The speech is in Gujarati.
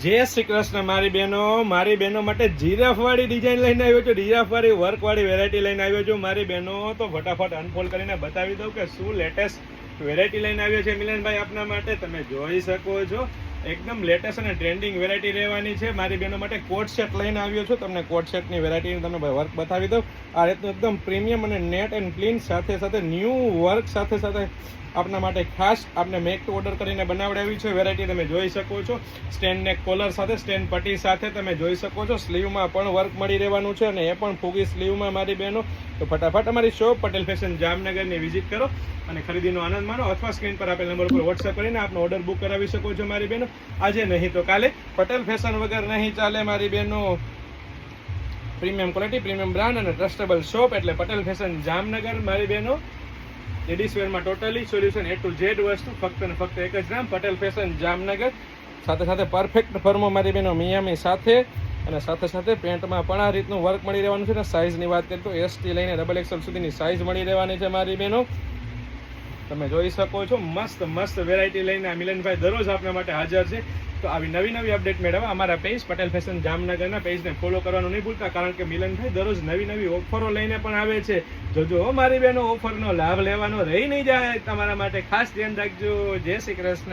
જય શ્રી કૃષ્ણ મારી બહેનો માટે જીરાફ વાળી ડિઝાઇન લઈને આવ્યો છું, જીરાફ વાળી વર્ક વાળી વેરાયટી લઈને આવ્યો છું મારી બહેનો. તો ફટાફટ અનફોલ્ડ કરીને બતાવી દઉં કે શું લેટેસ્ટ વેરાયટી લઈને આવ્યો છે મિલનભાઈ આપના માટે. તમે જોઈ શકો છો એકદમ લેટેસ્ટ અને ટ્રેન્ડિંગ વેરાયટી રહેવાની છે મારી બહેનો માટે. કોટ સેટ લઈને આવ્યો છું, તમને કોટ સેટની વેરાયટીની તમને વર્ક બતાવી દઉં. આ રીતનું એકદમ પ્રીમિયમ અને નેટ એન્ડ ક્લીન સાથે સાથે ન્યૂ વર્ક સાથે સાથે આપના માટે ખાસ આપણે મેક ટુ ઓર્ડર કરીને બનાવડાવી છે વેરાયટી. તમે જોઈ શકો છો સ્ટેન્ડ નેક કોલર સાથે સ્ટેન્ડ પટ્ટી સાથે તમે જોઈ શકો છો. સ્લીવમાં પણ વર્ક મળી રહેવાનું છે અને એ પણ ફૂગી સ્લીવમાં મારી બહેનો. તો ફટાફટ અમારી શોપ પટેલ ફેશન જામનગરની વિઝિટ કરો અને ખરીદીનો આનંદ માણો, અથવા સ્ક્રીન પર આપેલ નંબર પર વોટ્સએપ કરીને આપનો ઓર્ડર બુક કરાવી શકો છો મારી બહેનો. આજે નહીં તો કાલે પટેલ ફેશન વગર નહીં ચાલે મારી બહેનો. પ્રીમિયમ ક્વોલિટી, પ્રીમિયમ બ્રાન્ડ અને ટ્રસ્ટેબલ શોપ એટલે પટેલ ફેશન જામનગર મારી બહેનો. લેડીઝ વેરમાં totally solution A to Z વસ્તુ ફક્ત ને ફક્ત એક જ નામ પટેલ ફેશન જામનગર. સાથે સાથે પરફેક્ટ ફર્મો મારી બહેનો મિયામી સાથે અને સાથે સાથે પેન્ટમાં પણ આ રીતનું વર્ક મળી રહેવાનું છે. અને સાઇઝની વાત કરીએ તો ST લઈને XXL સુધીની સાઇઝ મળી રહેવાની છે મારી બહેનો. તમે જોઈ શકો છો મસ્ત મસ્ત વેરાયટી લઈને આ મિલનભાઈ દરરોજ આપણા માટે હાજર છે. તો આવી નવી અપડેટ મેળવવા અમારા પેજ પટેલ ફેશન જામનગરના પેજને ફોલો કરવાનું નહીં ભૂલતા, કારણ કે મિલનભાઈ દરરોજ નવી ઓફરો લઈને પણ આવે છે. જોજો મારી બહેનો ઓફરનો લાભ લેવાનો રહી નહીં જાય તમારા માટે. ખાસ ધ્યાન રાખજો. જય શ્રી કૃષ્ણ.